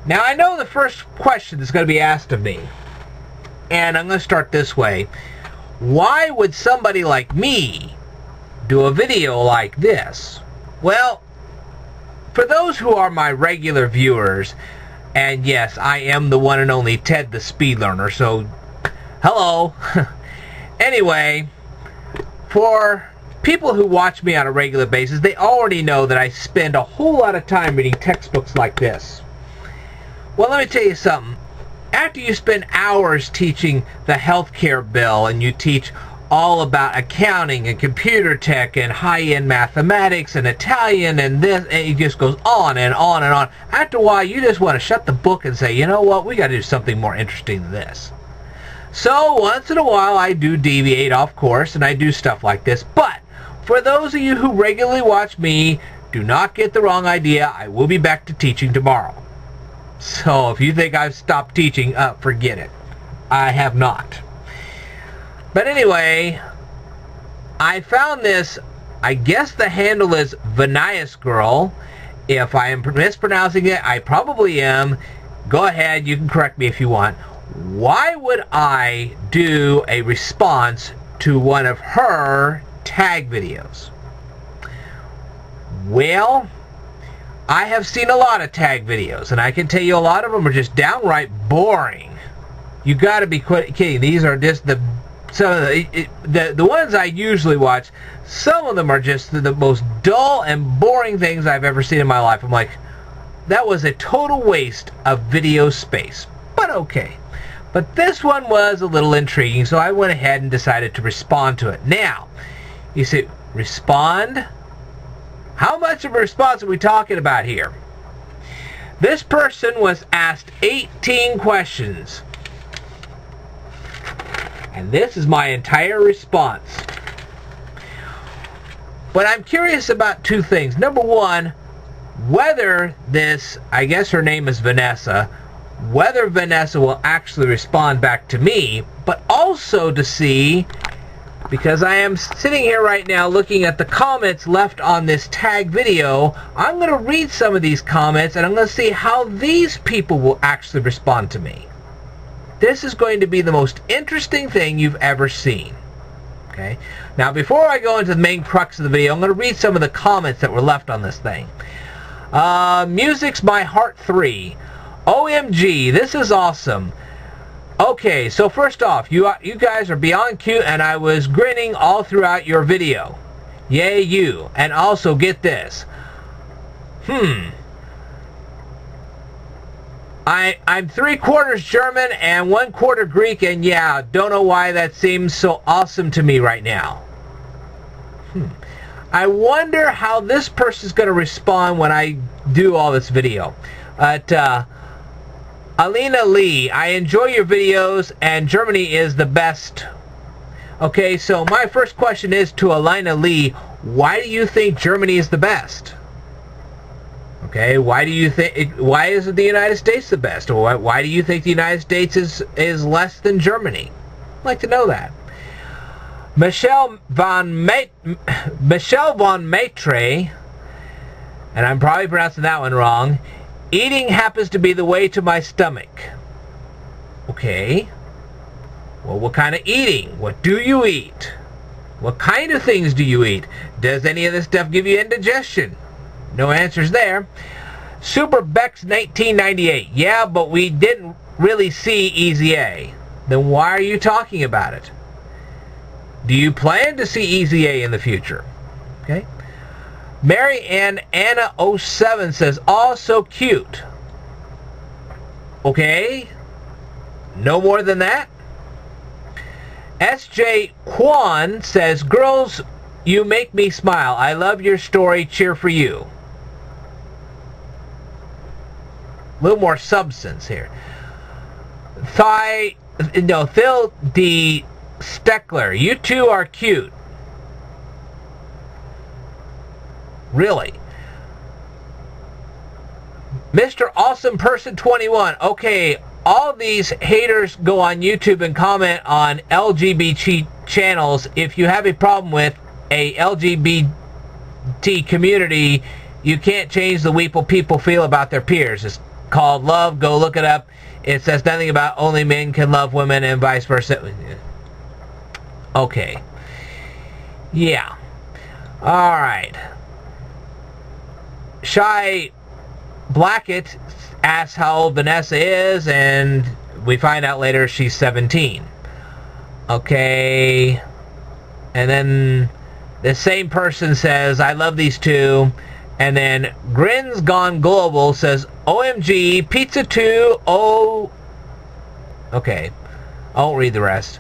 Now, I know the first question that's going to be asked of me, and I'm going to start this way. Why would somebody like me do a video like this? Well, for those who are my regular viewers, and yes, I am the one and only Ted the Speed Learner, so hello. Anyway, for people who watch me on a regular basis, they already know that I spend a whole lot of time reading textbooks like this. Well, let me tell you something. After you spend hours teaching the healthcare bill and you teach all about accounting and computer tech and high-end mathematics and Italian and this, and it just goes on and on and on. After a while, you just want to shut the book and say, you know what, we got to do something more interesting than this. So once in a while, I do deviate off course and I do stuff like this. But for those of you who regularly watch me, do not get the wrong idea. I will be back to teaching tomorrow. So if you think I've stopped teaching, forget it. I have not. But anyway, I found this. I guess the handle is Vanias Girl. If I am mispronouncing it, I probably am. Go ahead, you can correct me if you want. Why would I do a response to one of her tag videos? Well, I have seen a lot of tag videos, and I can tell you a lot of them are just downright boring. You got to be kidding. These are just the ones I usually watch. Some of them are just the most dull and boring things I've ever seen in my life. I'm like, that was a total waste of video space. But okay. But this one was a little intriguing, so I went ahead and decided to respond to it. Now, you say, respond? How much of a response are we talking about here? This person was asked 18 questions. And this is my entire response. But I'm curious about two things. Number one, whether this, I guess her name is Vanessa, whether Vanessa will actually respond back to me, but also to see, because I am sitting here right now looking at the comments left on this tag video, I'm going to read some of these comments and I'm going to see how these people will actually respond to me. This is going to be the most interesting thing you've ever seen. Okay? Now, before I go into the main crux of the video, I'm going to read some of the comments that were left on this thing. Music's My Heart 3. OMG, this is awesome. Okay, so first off, you guys are beyond cute, and I was grinning all throughout your video. Yay, you. And also, get this. I'm 3/4 German and 1/4 Greek, and yeah, don't know why that seems so awesome to me right now. I wonder how this person's going to respond when I do all this video. Alina Lee, I enjoy your videos, and Germany is the best. Okay, so my first question is to Alina Lee, why do you think Germany is the best? Okay, why do you think, why isn't the United States the best? Or why do you think the United States is less than Germany? I'd like to know that. Michelle von Maitre, and I'm probably pronouncing that one wrong. Eating happens to be the way to my stomach. Okay. Well, what kind of eating? What do you eat? What kind of things do you eat? Does any of this stuff give you indigestion? No answers there. Super Bex 1998. Yeah, but we didn't really see Easy A. Then why are you talking about it? Do you plan to see Easy A in the future? Okay. Mary Ann Anna 07 says, "Oh, so cute." Okay. No more than that. S.J. Kwan says, "Girls, you make me smile. I love your story. Cheer for you." A little more substance here. Phil D. Steckler, you two are cute. Really? Mr. Awesome Person 21. Okay, all these haters go on YouTube and comment on LGBT channels. If you have a problem with a LGBT community, you can't change the way people feel about their peers. It's called Love. Go look it up. It says nothing about only men can love women and vice versa. Okay. Yeah. Alright. Shy Blackett asks how old Vanessa is, and we find out later she's 17. Okay. And then the same person says, I love these two. And then Grins Gone Global says, OMG, Pizza 2, oh... Okay. I won't read the rest.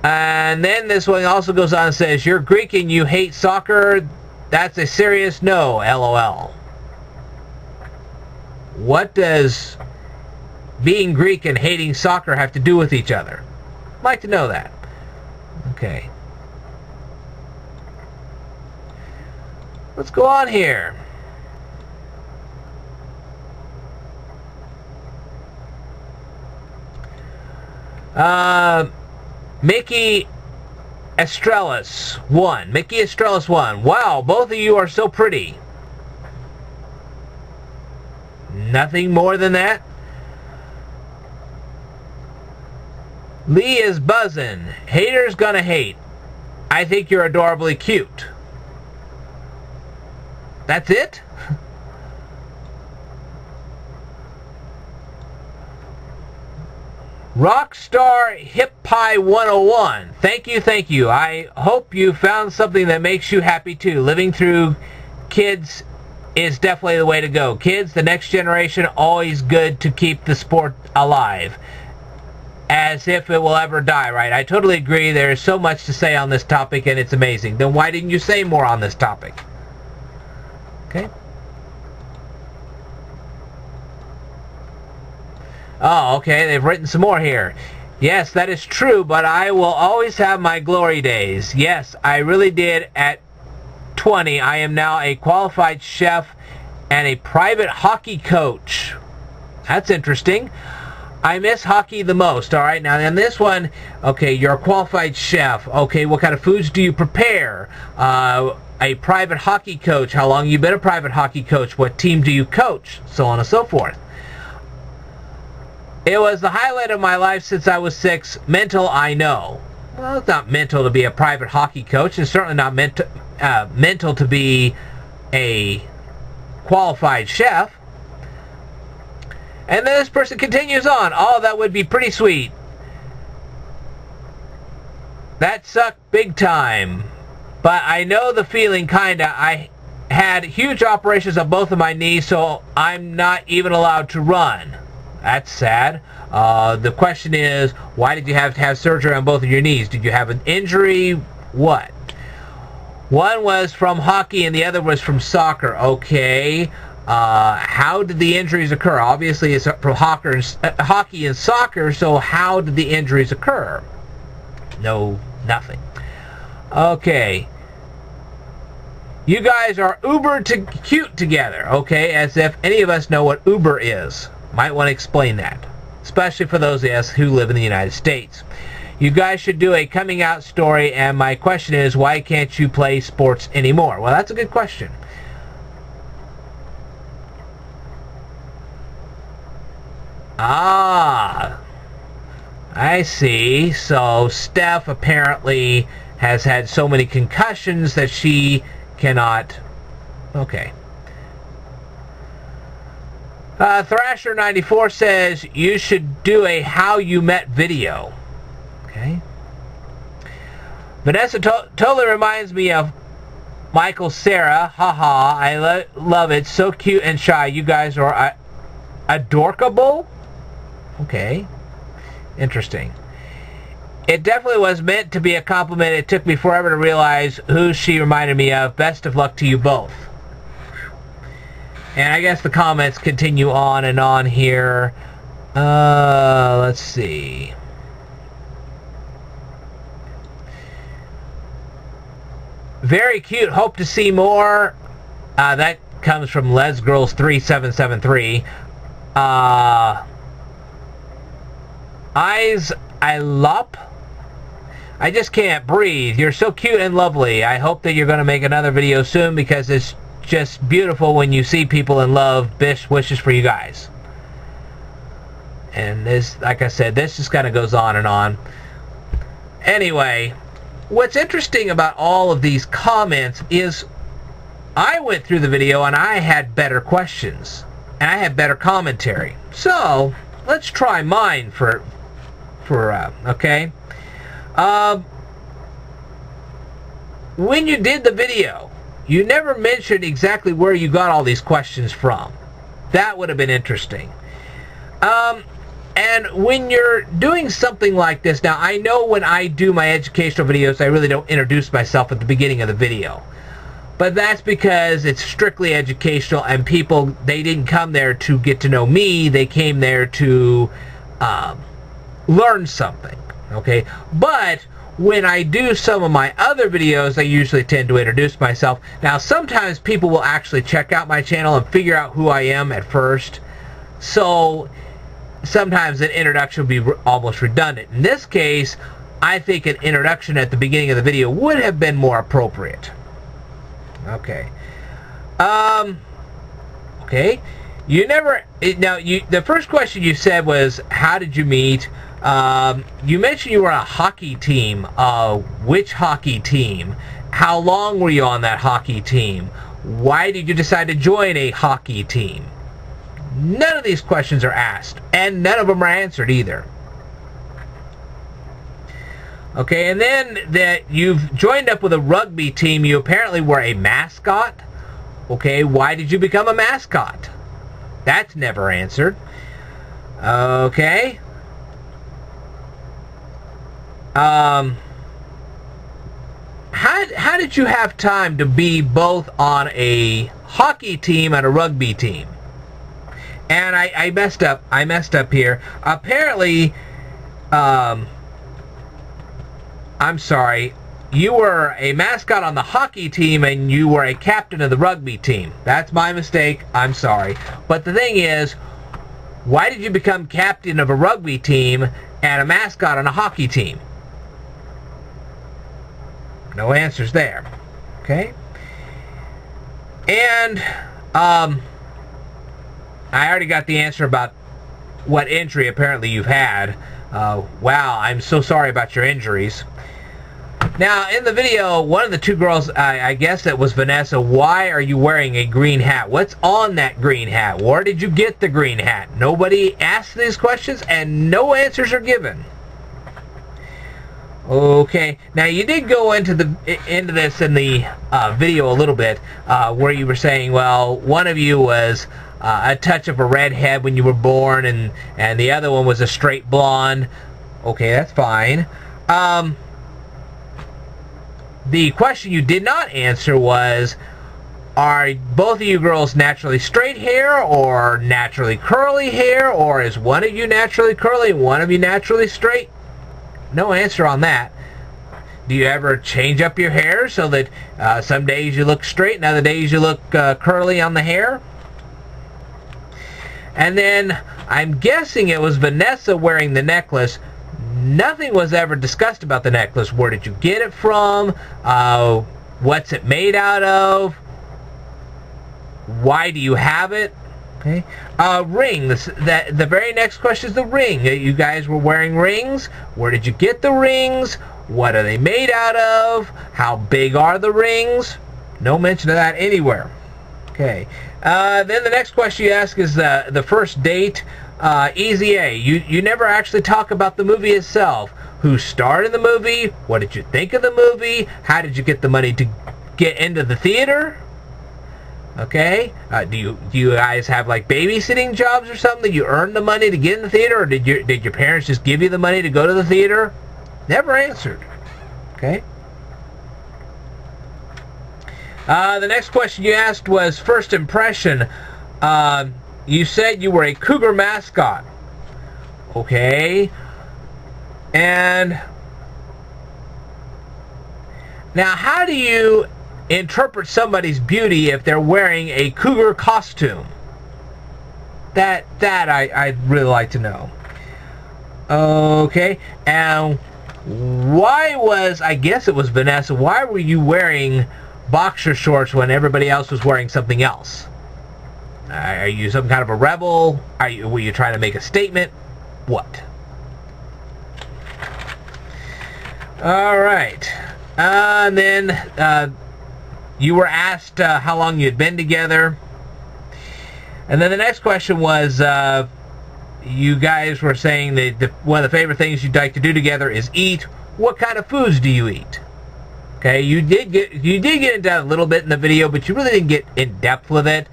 And then this one also goes on and says, you're Greek and you hate soccer? That's a serious no, LOL. What does being Greek and hating soccer have to do with each other? I'd like to know that. Okay. Let's go on here. Mickey Estrellas 1. Mickey Estrellas 1. Wow, both of you are so pretty. Nothing more than that. Lee is buzzing. Haters gonna hate. I think you're adorably cute. That's it? Rockstar Hip Pie 101. Thank you, thank you. I hope you found something that makes you happy too. Living through kids is definitely the way to go. Kids, the next generation, always good to keep the sport alive. As if it will ever die, right? I totally agree. There is so much to say on this topic, and it's amazing. Then why didn't you say more on this topic? Okay. Oh, okay, they've written some more here. Yes, that is true, but I will always have my glory days. Yes, I really did at 20. I am now a qualified chef and a private hockey coach. That's interesting. I miss hockey the most. All right, now in this one, okay, you're a qualified chef. Okay, what kind of foods do you prepare? A private hockey coach. How long have you been a private hockey coach? What team do you coach? So on and so forth. It was the highlight of my life since I was 6. Mental, I know. Well, it's not mental to be a private hockey coach. It's certainly not mental to be a qualified chef. And then this person continues on. Oh, that would be pretty sweet. That sucked big time. But I know the feeling, kinda. I had huge operations on both of my knees, so I'm not even allowed to run. That's sad. The question is, why did you have to have surgery on both of your knees? Did you have an injury? What? One was from hockey and the other was from soccer. Okay. How did the injuries occur? Obviously, it's from hockey and soccer, so how did the injuries occur? No, nothing. Okay. You guys are uber cute together, okay? As if any of us know what Uber is. Might want to explain that, especially for those of us who live in the United States. You guys should do a coming out story, and my question is, why can't you play sports anymore? Well, that's a good question. Ah, I see. So Steph apparently has had so many concussions that she cannot... Okay. Thrasher94 says you should do a how you met video. Okay. Vanessa totally reminds me of Michael Cera. Haha, I love it. So cute and shy. You guys are adorkable. Okay. Interesting. It definitely was meant to be a compliment. It took me forever to realize who she reminded me of. Best of luck to you both. And I guess the comments continue on and on here. Let's see. Very cute. Hope to see more. That comes from LesGirls3773. Eyes I love. I just can't breathe. You're so cute and lovely. I hope that you're going to make another video soon because it's just beautiful when you see people in love. Best wishes for you guys. And this, like I said, this just kind of goes on and on. Anyway, what's interesting about all of these comments is I went through the video and I had better questions and I had better commentary. So let's try mine okay. When you did the video, you never mentioned exactly where you got all these questions from. That would have been interesting. And when you're doing something like this, now I know when I do my educational videos, I really don't introduce myself at the beginning of the video. But that's because it's strictly educational, and people, they didn't come there to get to know me, they came there to learn something, okay? But when I do some of my other videos, I usually tend to introduce myself. Now, sometimes people will actually check out my channel and figure out who I am at first. So sometimes an introduction will be almost redundant. In this case, I think an introduction at the beginning of the video would have been more appropriate. Okay. Okay. You never... Now, the first question you said was, how did you meet? You mentioned you were on a hockey team. Which hockey team? How long were you on that hockey team? Why did you decide to join a hockey team? None of these questions are asked, and none of them are answered either. Okay, and then that you've joined up with a rugby team. You apparently were a mascot. Okay, why did you become a mascot? That's never answered. Okay. How did you have time to be both on a hockey team and a rugby team? And I messed up. I messed up here. Apparently, I'm sorry. You were a mascot on the hockey team and you were a captain of the rugby team. That's my mistake. I'm sorry. But the thing is, why did you become captain of a rugby team and a mascot on a hockey team? No answers there. Okay? And, I already got the answer about what injury apparently you've had. Wow, I'm so sorry about your injuries. Now, in the video, one of the two girls, I guess that was Vanessa, why are you wearing a green hat? What's on that green hat? Where did you get the green hat? Nobody asked these questions, and no answers are given. Okay, now you did go into this in the video a little bit, where you were saying, well, one of you was a touch of a redhead when you were born, and the other one was a straight blonde. Okay, that's fine. The question you did not answer was, are both of you girls naturally straight hair or naturally curly hair, or is one of you naturally curly and one of you naturally straight? No answer on that. Do you ever change up your hair so that some days you look straight and other days you look curly on the hair? And then I'm guessing it was Vanessa wearing the necklace. Nothing was ever discussed about the necklace. Where did you get it from? What's it made out of? Why do you have it? Okay. Ring. The very next question is the ring. You guys were wearing rings. Where did you get the rings? What are they made out of? How big are the rings? No mention of that anywhere. Okay. Then the next question you ask is the first date. Easy A. You never actually talk about the movie itself. Who starred in the movie? What did you think of the movie? How did you get the money to get into the theater? Okay. Do you guys have like babysitting jobs or something? You earn the money to get in the theater, or did your parents just give you the money to go to the theater? Never answered. Okay. The next question you asked was first impression. You said you were a cougar mascot. Okay. And now, how do you interpret somebody's beauty if they're wearing a cougar costume? That I'd really like to know. Okay. And why was, I guess it was Vanessa, why were you wearing boxer shorts when everybody else was wearing something else? Are you some kind of a rebel? Were you trying to make a statement? what? All right. And then you were asked how long you had been together. And then the next question was, you guys were saying that one of the favorite things you'd like to do together is eat. What kind of foods do you eat? Okay, you did get into that a little bit in the video, but you really didn't get in depth with it.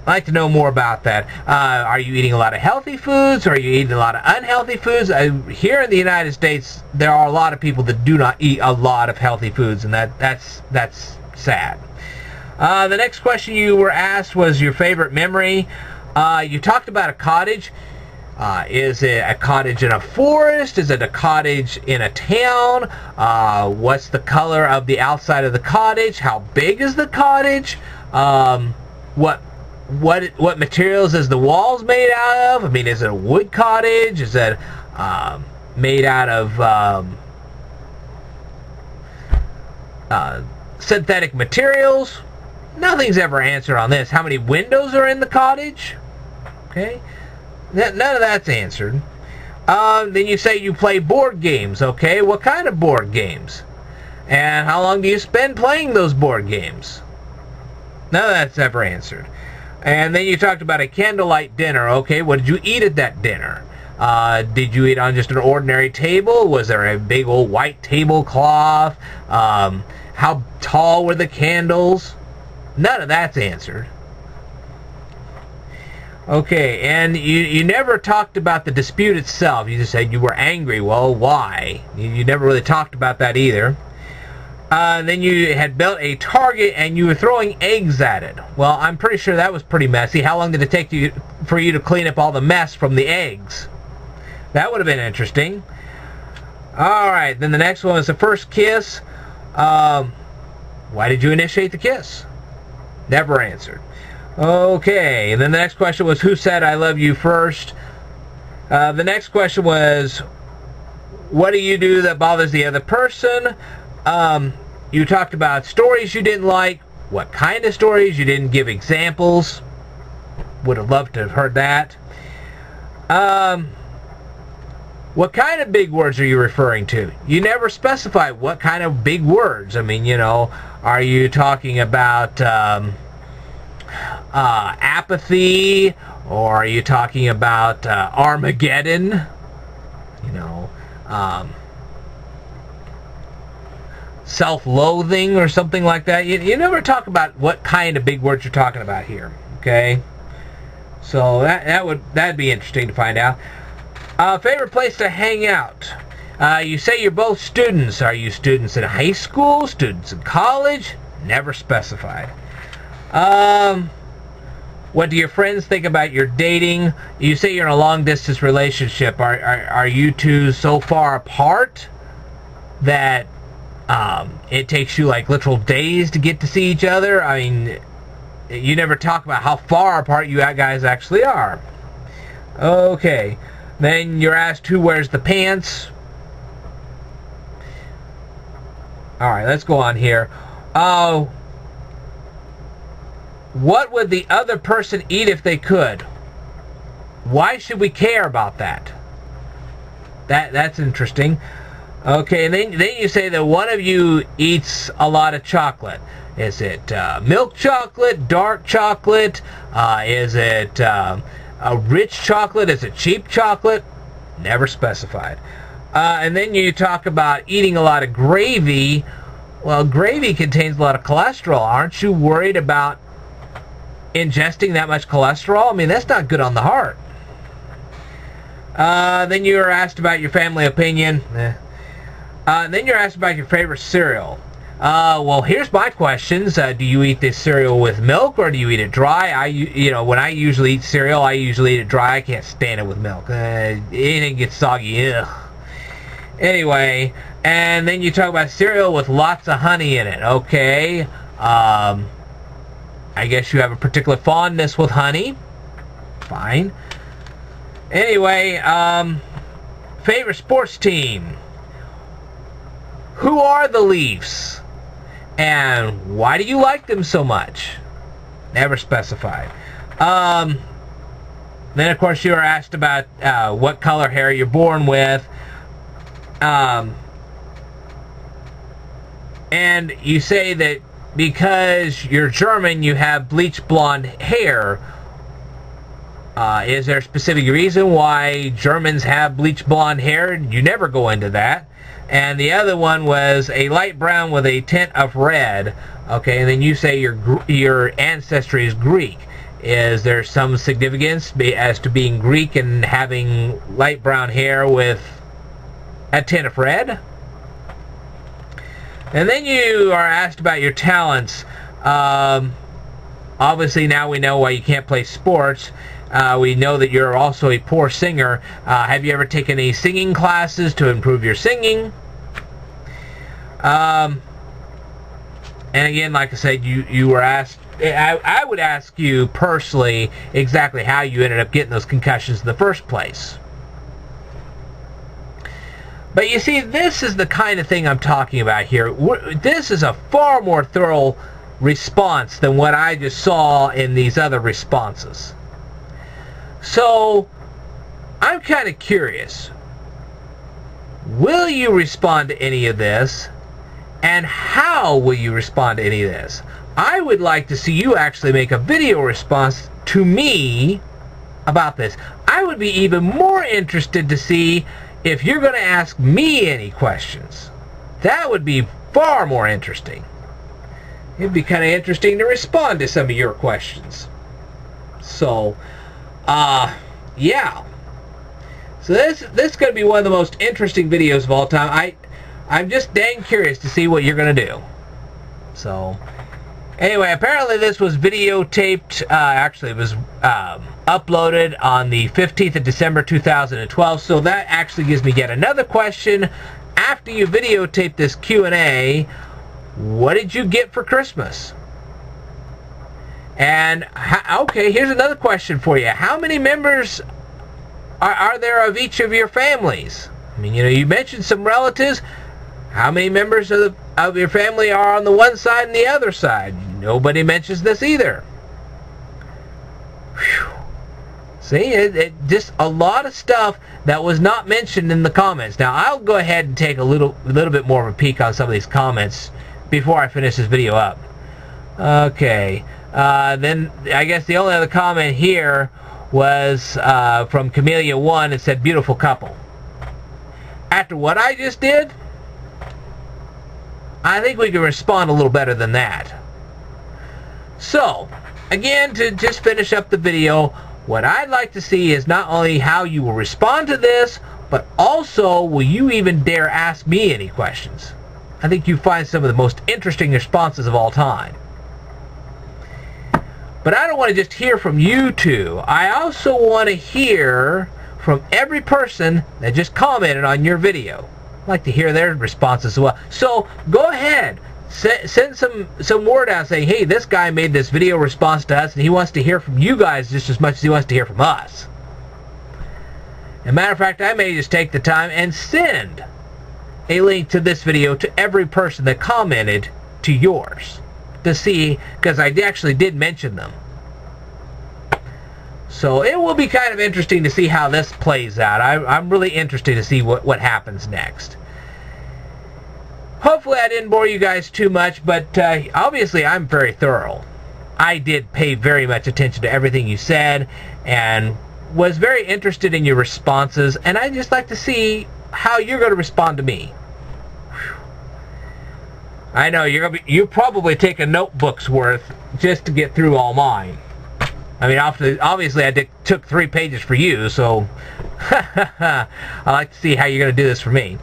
I'd like to know more about that. Are you eating a lot of healthy foods? Or are you eating a lot of unhealthy foods? Here in the United States, there are a lot of people that do not eat a lot of healthy foods, and that's sad. The next question you were asked was your favorite memory. You talked about a cottage. Is it a cottage in a forest? Is it a cottage in a town? What's the color of the outside of the cottage? How big is the cottage? What materials is the walls made out of? I mean, is it a wood cottage? Is it made out of synthetic materials? Nothing's ever answered on this. How many windows are in the cottage? Okay, none of that's answered. Then you say you play board games. Okay, what kind of board games? And how long do you spend playing those board games? None of that's ever answered. And then you talked about a candlelight dinner. Okay, what did you eat at that dinner? Did you eat on just an ordinary table? Was there a big old white tablecloth? How tall were the candles? None of that's answered. Okay, and you never talked about the dispute itself. You just said you were angry. Well, why? You never really talked about that either. Then you had built a target and you were throwing eggs at it. Well, I'm pretty sure that was pretty messy. How long did it take for you to clean up all the mess from the eggs? That would have been interesting. Alright, then the next one was the first kiss. Why did you initiate the kiss? Never answered. Okay, and then the next question was who said I love you first? The next question was what do you do that bothers the other person? You talked about stories you didn't like. What kind of stories? You didn't give examples. Would have loved to have heard that. What kind of big words are you referring to? You never specify what kind of big words. I mean, you know, are you talking about apathy, or are you talking about Armageddon? You know, self-loathing or something like that. You never talk about what kind of big words you're talking about here. Okay, so that'd be interesting to find out. Favorite place to hang out? You say you're both students. Are you students in high school? Students in college? Never specified. What do your friends think about your dating? You say you're in a long-distance relationship. Are you two so far apart that it takes you like literal days to get to see each other? I mean, you never talk about how far apart you guys actually are. Okay. Then you're asked who wears the pants. Alright, let's go on here. What would the other person eat if they could? Why should we care about that? That's interesting. Okay, and then you say that one of you eats a lot of chocolate. Is it milk chocolate, dark chocolate? Is it a rich chocolate? Is it cheap chocolate? Never specified. And then you talk about eating a lot of gravy. Well, gravy contains a lot of cholesterol. Aren't you worried about ingesting that much cholesterol? I mean, that's not good on the heart. Then you were asked about your family opinion. Then you're asked about your favorite cereal. Well, here's my questions. Do you eat this cereal with milk or do you eat it dry? When I usually eat cereal, I usually eat it dry. I can't stand it with milk. Anything gets soggy. Ugh. Anyway, and then you talk about cereal with lots of honey in it. Okay. I guess you have a particular fondness with honey. Fine. Anyway, favorite sports team. Who are the Leafs? And why do you like them so much? Never specified. Then, of course, you were asked about what color hair you're born with. And you say that because you're German, you have bleach blonde hair. Is there a specific reason why Germans have bleach blonde hair? You never go into that. And the other one was a light brown with a tint of red. Okay, and then you say your ancestry is Greek. Is there some significance as to being Greek and having light brown hair with a tint of red? And then you are asked about your talents. Obviously now we know why you can't play sports. We know that you're also a poor singer. Have you ever taken any singing classes to improve your singing? And again, like I said, you were asked, I would ask you personally exactly how you ended up getting those concussions in the first place. But you see, this is the kind of thing I'm talking about here. This is a far more thorough response than what I just saw in these other responses. So, I'm kind of curious. Will you respond to any of this? And how will you respond to any of this? I would like to see you actually make a video response to me about this. I would be even more interested to see if you're going to ask me any questions. That would be far more interesting. It'd be kind of interesting to respond to some of your questions. So, yeah. So this is going to be one of the most interesting videos of all time. I'm just dang curious to see what you're going to do. So, anyway, apparently this was videotaped. Actually, it was uploaded on the 15th of December 2012. So that actually gives me yet another question. After you videotape this Q&A, what did you get for Christmas? And, okay, here's another question for you. How many members are there of each of your families? I mean, you know, you mentioned some relatives. How many members of your family are on the one side and the other side? Nobody mentions this either. Whew. See, it just a lot of stuff that was not mentioned in the comments. Now, I'll go ahead and take a little bit more of a peek on some of these comments before I finish this video up. Okay. Then I guess the only other comment here was from Camellia1. It said, beautiful couple. After what I just did, I think we can respond a little better than that. So, again, to just finish up the video, what I'd like to see is not only how you will respond to this, but also will you even dare ask me any questions. I think you find some of the most interesting responses of all time. But I don't want to just hear from you two. I also want to hear from every person that just commented on your video. I'd like to hear their responses as well. So go ahead, send some word out saying, hey, this guy made this video response to us and he wants to hear from you guys just as much as he wants to hear from us. As a matter of fact, I may just take the time and send a link to this video to every person that commented to yours to see, because I actually did mention them. So it will be kind of interesting to see how this plays out. I'm really interested to see what happens next. Hopefully I didn't bore you guys too much, but obviously I'm very thorough. I did pay very much attention to everything you said and was very interested in your responses, and I'd just like to see how you're going to respond to me. Whew. I know you probably take a notebook's worth just to get through all mine. I mean, obviously I took 3 pages for you, so I like to see how you're going to do this for me.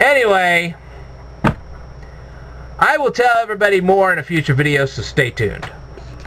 Anyway, I will tell everybody more in a future video, so stay tuned.